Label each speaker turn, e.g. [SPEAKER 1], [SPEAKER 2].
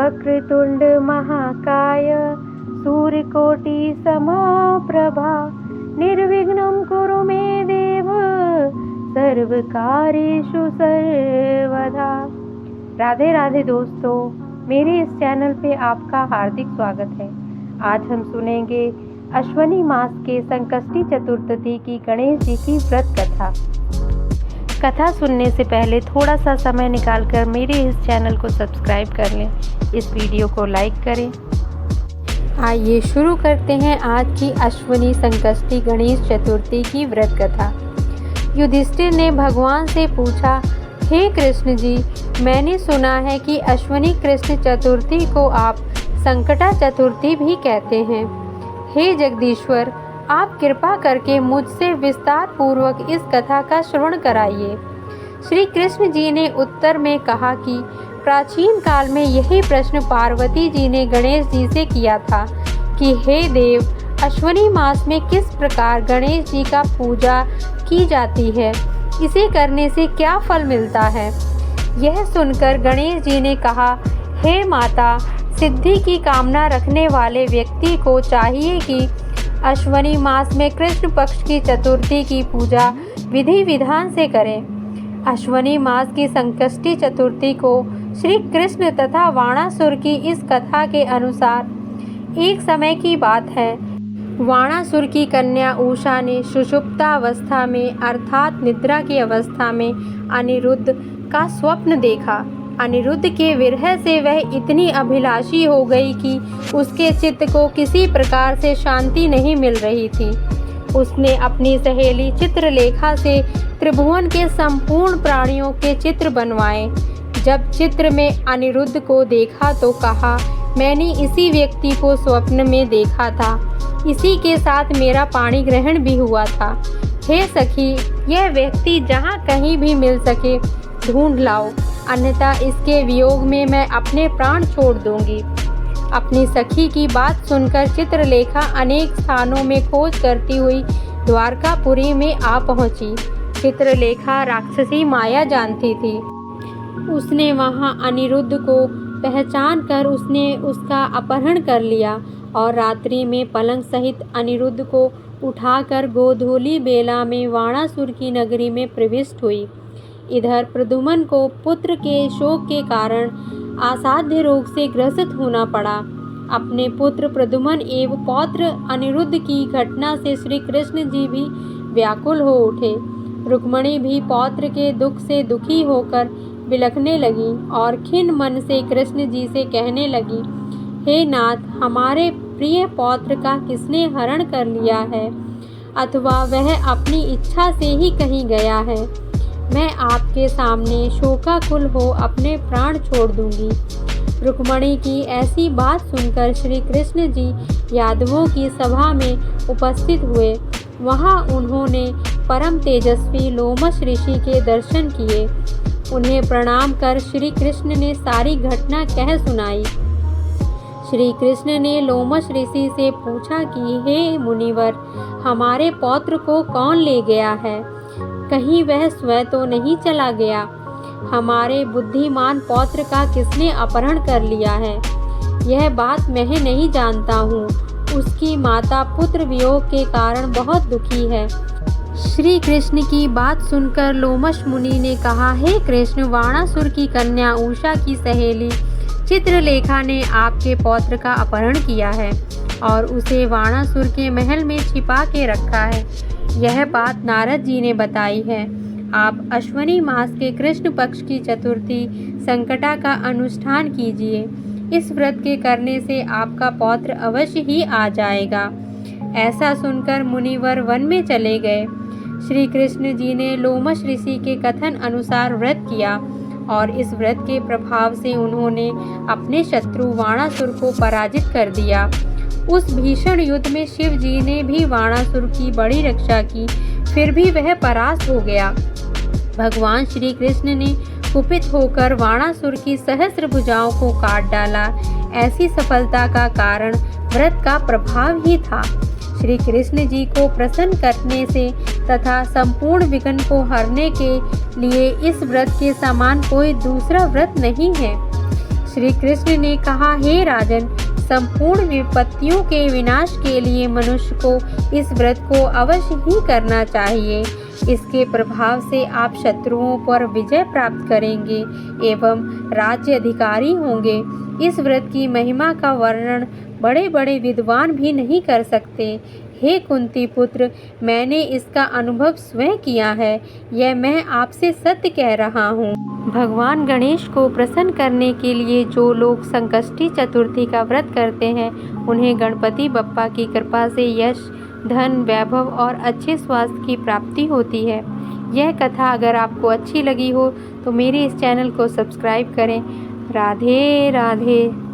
[SPEAKER 1] वक्रतुंड महाकाय सूर्यकोटि समप्रभा निर्विघ्नं कुरु मे देव सर्वकार्येषु सर्वदा। राधे राधे दोस्तों, मेरे इस चैनल पे आपका हार्दिक स्वागत है। आज हम सुनेंगे अश्वनी मास के संकष्टी चतुर्थी की गणेश जी की व्रत कथा। कथा सुनने से पहले थोड़ा सा समय निकालकर मेरे इस चैनल को सब्सक्राइब कर लें, इस वीडियो को लाइक करें। आइए शुरू करते हैं आज की अश्वनी संकष्टी गणेश चतुर्थी की व्रत कथा। युधिष्ठिर ने भगवान से पूछा, हे कृष्ण जी, मैंने सुना है कि अश्वनी कृष्ण चतुर्थी को आप संकटा चतुर्थी भी कहते हैं। हे जगदीश्वर, आप कृपा करके मुझसे विस्तार पूर्वक इस कथा का श्रवण कराइए। श्री कृष्ण जी ने उत्तर में कहा कि प्राचीन काल में यही प्रश्न पार्वती जी ने गणेश जी से किया था कि हे देव, अश्वनी मास में किस प्रकार गणेश जी का पूजा की जाती है, इसे करने से क्या फल मिलता है। यह सुनकर गणेश जी ने कहा, हे माता, सिद्धि की कामना रखने वाले व्यक्ति को चाहिए कि अश्वनी मास में कृष्ण पक्ष की चतुर्थी की पूजा विधि विधान से करें। अश्वनी मास की संकष्टी चतुर्थी को श्री कृष्ण तथा वाणासुर की इस कथा के अनुसार एक समय की बात है। वाणासुर की कन्या उषा ने सुषुप्तावस्था में अर्थात निद्रा की अवस्था में अनिरुद्ध का स्वप्न देखा। अनिरुद्ध के विरह से वह इतनी अभिलाषी हो गई कि उसके चित्त को किसी प्रकार से शांति नहीं मिल रही थी। उसने अपनी सहेली चित्रलेखा से त्रिभुवन के संपूर्ण प्राणियों के चित्र बनवाए। जब चित्र में अनिरुद्ध को देखा तो कहा, मैंने इसी व्यक्ति को स्वप्न में देखा था, इसी के साथ मेरा पाणी ग्रहण भी हुआ था। हे सखी, यह व्यक्ति जहाँ कहीं भी मिल सके ढूंढ लाओ, अन्यथा इसके वियोग में मैं अपने प्राण छोड़ दूंगी। अपनी सखी की बात सुनकर चित्रलेखा अनेक स्थानों में खोज करती हुई द्वारकापुरी में आ पहुंची। चित्रलेखा राक्षसी माया जानती थी। उसने वहां अनिरुद्ध को पहचान कर उसने उसका अपहरण कर लिया और रात्रि में पलंग सहित अनिरुद्ध को उठाकर गोधूली बेला में वाणासुर की नगरी में प्रविष्ट हुई। इधर प्रद्युम्न को पुत्र के शोक के कारण असाध्य रोग से ग्रसित होना पड़ा। अपने पुत्र प्रद्युम्न एवं पौत्र अनिरुद्ध की घटना से श्री कृष्ण जी भी व्याकुल हो उठे। रुक्मिणी भी पौत्र के दुख से दुखी होकर बिलखने लगी और खिन्न मन से कृष्ण जी से कहने लगी, हे नाथ, हमारे प्रिय पौत्र का किसने हरण कर लिया है, अथवा वह अपनी इच्छा से ही कहीं गया है। मैं आपके सामने शोकाकुल हो अपने प्राण छोड़ दूंगी। रुक्मिणी की ऐसी बात सुनकर श्री कृष्ण जी यादवों की सभा में उपस्थित हुए। वहां उन्होंने परम तेजस्वी लोमश ऋषि के दर्शन किए। उन्हें प्रणाम कर श्री कृष्ण ने सारी घटना कह सुनाई। श्री कृष्ण ने लोमश ऋषि से पूछा कि हे मुनिवर, हमारे पौत्र को कौन ले गया है, कहीं वह स्वयं तो नहीं चला गया। हमारे बुद्धिमान पौत्र का किसने अपहरण कर लिया है, यह बात मैं नहीं जानता हूँ। उसकी माता पुत्र वियोग के कारण बहुत दुखी है। श्री कृष्ण की बात सुनकर लोमश मुनि ने कहा, हे कृष्ण, वाणासुर की कन्या उषा की सहेली चित्रलेखा ने आपके पौत्र का अपहरण किया है और उसे वाणासुर के महल में छिपा के रखा है। यह बात नारद जी ने बताई है। आप अश्वनी मास के कृष्ण पक्ष की चतुर्थी संकटा का अनुष्ठान कीजिए। इस व्रत के करने से आपका पौत्र अवश्य ही आ जाएगा। ऐसा सुनकर मुनिवर वन में चले गए। श्री कृष्ण जी ने लोमश ऋषि के कथन अनुसार व्रत किया और इस व्रत के प्रभाव से उन्होंने अपने शत्रु वाणासुर को पराजित कर दिया। उस भीषण युद्ध में शिव जी ने भी वाणासुर की बड़ी रक्षा की, फिर भी वह परास्त हो गया। भगवान श्री कृष्ण ने कुपित होकर वाणासुर की सहस्र भुजाओं को काट डाला। ऐसी सफलता का कारण व्रत का प्रभाव ही था। श्री कृष्ण जी को प्रसन्न करने से तथा संपूर्ण विघ्न को हरने के लिए इस व्रत के समान कोई दूसरा व्रत नहीं है। श्री कृष्ण ने कहा, हे राजन, संपूर्ण विपत्तियों के विनाश के लिए मनुष्य को इस व्रत को अवश्य ही करना चाहिए। इसके प्रभाव से आप शत्रुओं पर विजय प्राप्त करेंगे एवं राज्य अधिकारी होंगे। इस व्रत की महिमा का वर्णन बड़े बड़े विद्वान भी नहीं कर सकते। हे कुंती पुत्र, मैंने इसका अनुभव स्वयं किया है। यह मैं आपसे सत्य कह रहा हूँ। भगवान गणेश को प्रसन्न करने के लिए जो लोग संकष्टी चतुर्थी का व्रत करते हैं, उन्हें गणपति बप्पा की कृपा से यश, धन, वैभव और अच्छे स्वास्थ्य की प्राप्ति होती है। यह कथा अगर आपको अच्छी लगी हो तो मेरे इस चैनल को सब्सक्राइब करें। राधे राधे।